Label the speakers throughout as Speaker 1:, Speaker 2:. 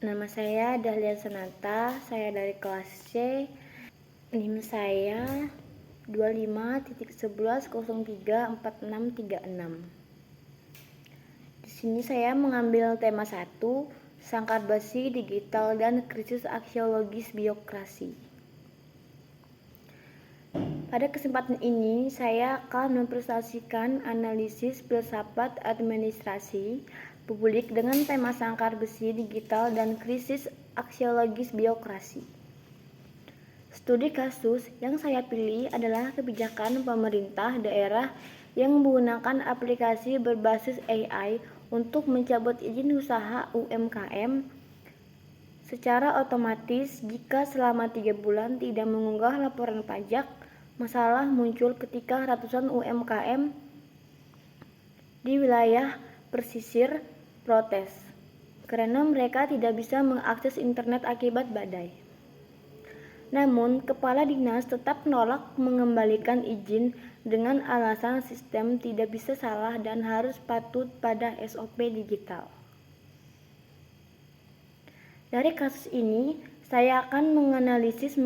Speaker 1: Nama saya Dahlia Sananta, saya dari kelas C. NIM saya 25.11034636. Di sini saya mengambil tema 1, Sangkar Besi Digital dan Krisis Aksiologis Birokrasi. Pada kesempatan ini, saya akan mempresentasikan analisis filsafat administrasi publik dengan tema sangkar besi digital dan krisis aksiologis birokrasi. Studi kasus yang saya pilih adalah kebijakan pemerintah daerah yang menggunakan aplikasi berbasis AI untuk mencabut izin usaha UMKM secara otomatis jika selama 3 bulan tidak mengunggah laporan pajak. Masalah muncul ketika ratusan UMKM di wilayah pesisir protes karena mereka tidak bisa mengakses internet akibat badai. Namun, kepala dinas tetap menolak mengembalikan izin dengan alasan sistem tidak bisa salah dan harus patuh pada SOP digital. Dari kasus ini, saya akan menganalisis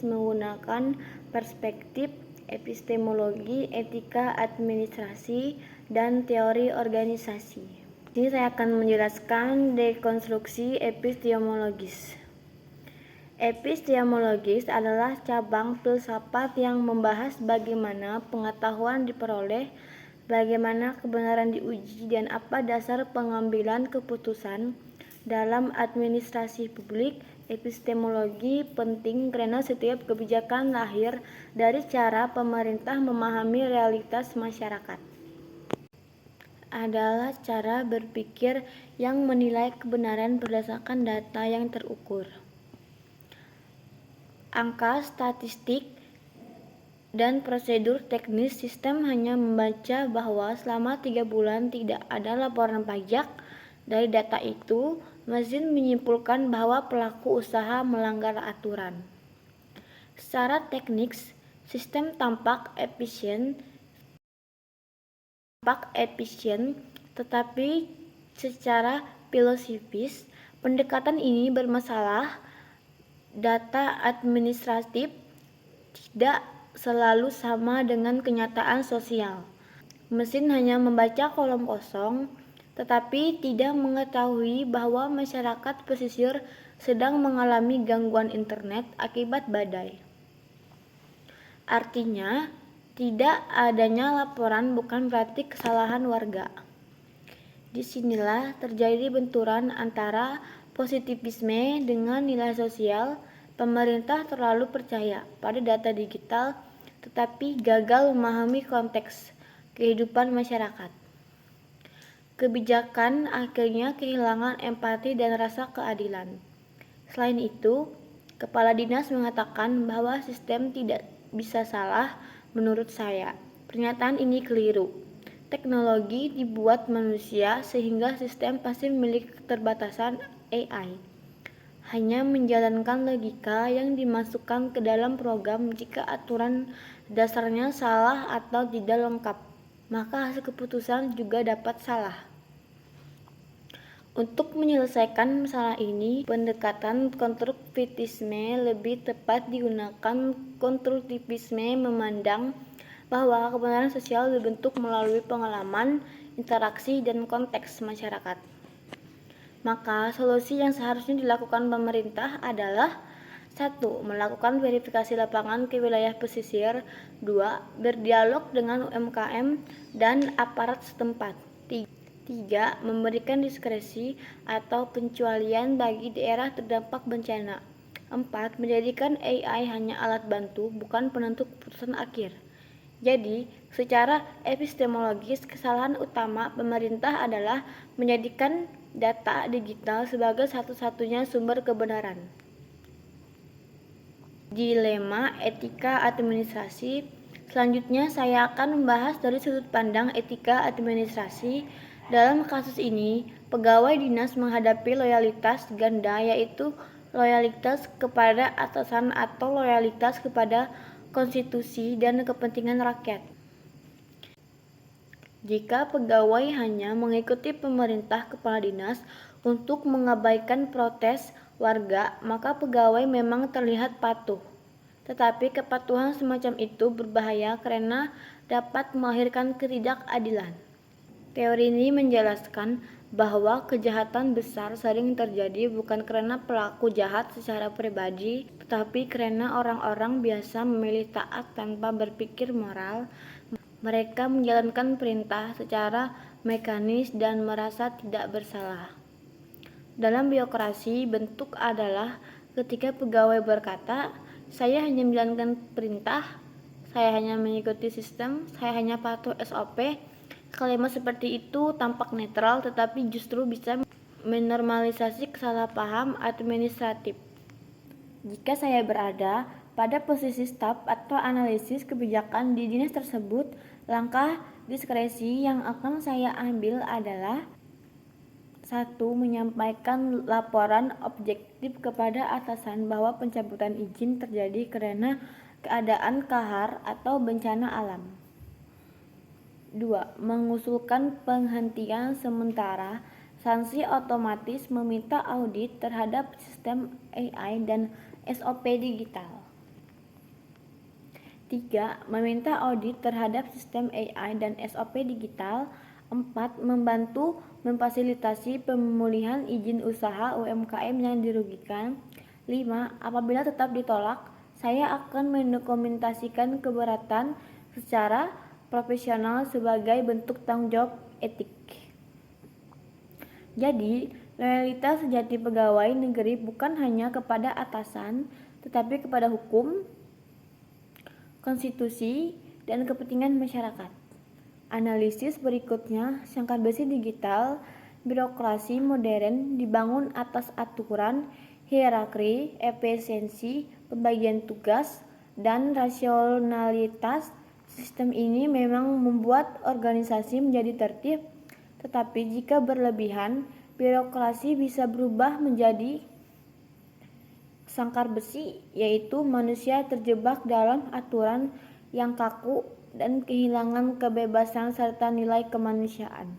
Speaker 1: menggunakan perspektif epistemologi, etika administrasi, dan teori organisasi. Di sini saya akan menjelaskan dekonstruksi epistemologis. Epistemologis adalah cabang filsafat yang membahas bagaimana pengetahuan diperoleh, bagaimana kebenaran diuji, dan apa dasar pengambilan keputusan dalam administrasi publik. Epistemologi penting karena setiap kebijakan lahir dari cara pemerintah memahami realitas masyarakat. Adalah cara berpikir yang menilai kebenaran berdasarkan data yang terukur. Angka, statistik, dan prosedur teknis sistem hanya membaca bahwa selama 3 bulan tidak ada laporan pajak. Dari data itu, mesin menyimpulkan bahwa pelaku usaha melanggar aturan. Secara teknis, sistem tampak efisien, tetapi secara filosofis, pendekatan ini bermasalah. Data administratif tidak selalu sama dengan kenyataan sosial. Mesin hanya membaca kolom kosong, tetapi tidak mengetahui bahwa masyarakat pesisir sedang mengalami gangguan internet akibat badai. Artinya, tidak adanya laporan bukan berarti kesalahan warga. Disinilah terjadi benturan antara positivisme dengan nilai sosial. Pemerintah terlalu percaya pada data digital, tetapi gagal memahami konteks kehidupan masyarakat. Kebijakan akhirnya kehilangan empati dan rasa keadilan. Selain itu, kepala dinas mengatakan bahwa sistem tidak bisa salah. Menurut saya, pernyataan ini keliru. Teknologi dibuat manusia sehingga sistem pasti memiliki keterbatasan. AI hanya menjalankan logika yang dimasukkan ke dalam program. Jika aturan dasarnya salah atau tidak lengkap, maka hasil keputusan juga dapat salah. Untuk menyelesaikan masalah ini, pendekatan konstruktivisme lebih tepat digunakan. Konstruktivisme memandang bahwa kebenaran sosial dibentuk melalui pengalaman, interaksi, dan konteks masyarakat. Maka solusi yang seharusnya dilakukan pemerintah adalah 1. Melakukan verifikasi lapangan ke wilayah pesisir. 2. Berdialog dengan UMKM dan aparat setempat. 3. Memberikan diskresi atau pengecualian bagi daerah terdampak bencana. 4. Menjadikan AI hanya alat bantu, bukan penentu keputusan akhir. Jadi, secara epistemologis, kesalahan utama pemerintah adalah menjadikan data digital sebagai satu-satunya sumber kebenaran. Dilema etika administrasi. Selanjutnya, saya akan membahas dari sudut pandang etika administrasi. Dalam kasus ini, pegawai dinas menghadapi loyalitas ganda, yaitu loyalitas kepada atasan atau loyalitas kepada konstitusi dan kepentingan rakyat. Jika pegawai hanya mengikuti pemerintah kepala dinas untuk mengabaikan protes warga, maka pegawai memang terlihat patuh. Tetapi kepatuhan semacam itu berbahaya karena dapat melahirkan ketidakadilan. Teori ini menjelaskan bahwa kejahatan besar sering terjadi bukan karena pelaku jahat secara pribadi, tetapi karena orang-orang biasa memilih taat tanpa berpikir moral. Mereka menjalankan perintah secara mekanis dan merasa tidak bersalah. Dalam birokrasi, bentuk adalah ketika pegawai berkata, "Saya hanya menjalankan perintah, saya hanya mengikuti sistem, saya hanya patuh SOP." Kalimat seperti itu tampak netral tetapi justru bisa menormalisasi kesalahpaham administratif. Jika saya berada pada posisi staf atau analisis kebijakan di dinas tersebut, langkah diskresi yang akan saya ambil adalah 1. Menyampaikan laporan objektif kepada atasan bahwa pencabutan izin terjadi karena keadaan kahar atau bencana alam. 2. Mengusulkan penghentian sementara. Sanksi otomatis meminta audit terhadap sistem AI dan SOP digital. 3. Meminta audit terhadap sistem AI dan SOP digital. 4. Membantu memfasilitasi pemulihan izin usaha UMKM yang dirugikan. 5. Apabila tetap ditolak, saya akan mendokumentasikan keberatan secara profesional sebagai bentuk tanggung jawab etik. Jadi, loyalitas sejati pegawai negeri bukan hanya kepada atasan, tetapi kepada hukum, konstitusi, dan kepentingan masyarakat. Analisis berikutnya, sangkar besi digital, birokrasi modern dibangun atas aturan, hierarki, efisiensi, pembagian tugas, dan rasionalitas. Sistem ini memang membuat organisasi menjadi tertib, tetapi jika berlebihan, birokrasi bisa berubah menjadi sangkar besi, yaitu manusia terjebak dalam aturan yang kaku dan kehilangan kebebasan serta nilai kemanusiaan.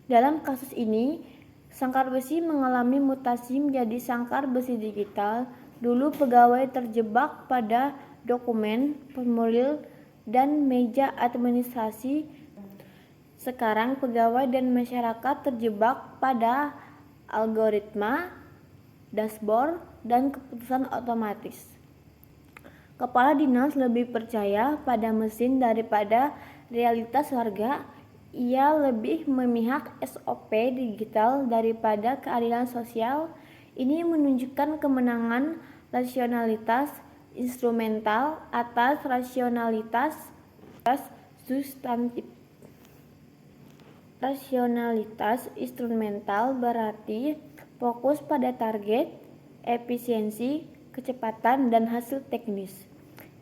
Speaker 1: Dalam kasus ini, sangkar besi mengalami mutasi menjadi sangkar besi digital. Dulu pegawai terjebak pada dokumen, formulir, dan meja administrasi. Sekarang pegawai dan masyarakat terjebak pada algoritma, dashboard, dan keputusan otomatis. Kepala dinas lebih percaya pada mesin daripada realitas warga. Ia lebih memihak SOP digital daripada keadilan sosial. Ini menunjukkan kemenangan rasionalitas instrumental atas rasionalitas substantif. Rasionalitas instrumental berarti fokus pada target, efisiensi, kecepatan, dan hasil teknis.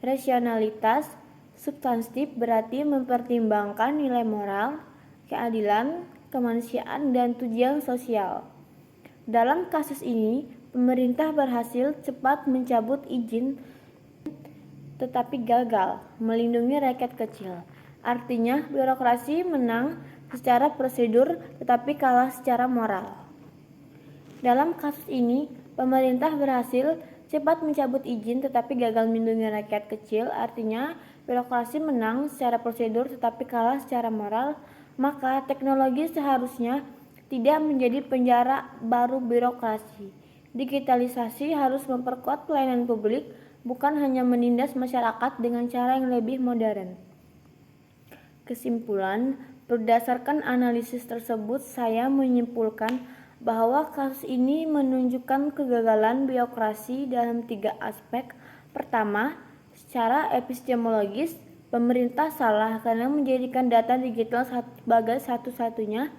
Speaker 1: Rasionalitas substantif berarti mempertimbangkan nilai moral, keadilan, kemanusiaan, dan tujuan sosial. Dalam kasus ini, pemerintah berhasil cepat mencabut izin tetapi gagal melindungi rakyat kecil. Artinya, birokrasi menang secara prosedur tetapi kalah secara moral. Dalam kasus ini, pemerintah berhasil cepat mencabut izin tetapi gagal melindungi rakyat kecil. Artinya, birokrasi menang secara prosedur tetapi kalah secara moral. Maka teknologi seharusnya tidak menjadi penjara baru birokrasi. Digitalisasi harus memperkuat pelayanan publik, bukan hanya menindas masyarakat dengan cara yang lebih modern. Kesimpulan, berdasarkan analisis tersebut, saya menyimpulkan bahwa kasus ini menunjukkan kegagalan birokrasi dalam 3 aspek. Pertama, secara epistemologis, pemerintah salah karena menjadikan data digital sebagai satu-satunya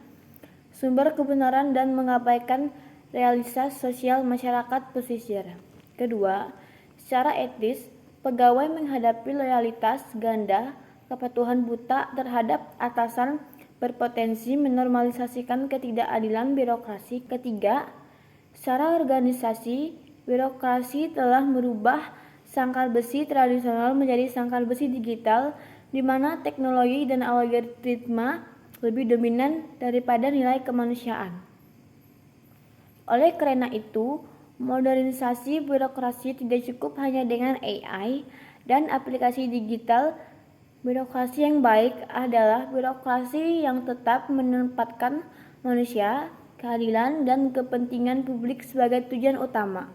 Speaker 1: sumber kebenaran dan mengabaikan realitas sosial masyarakat pesisir. Kedua, secara etis, pegawai menghadapi loyalitas ganda, kepatuhan buta terhadap atasan berpotensi menormalisasikan ketidakadilan birokrasi. Ketiga, secara organisasi, birokrasi telah merubah sangkar besi tradisional menjadi sangkar besi digital di mana teknologi dan algoritma lebih dominan daripada nilai kemanusiaan. Oleh karena itu, modernisasi birokrasi tidak cukup hanya dengan AI dan aplikasi digital. Birokrasi yang baik adalah birokrasi yang tetap menempatkan manusia, keadilan, dan kepentingan publik sebagai tujuan utama.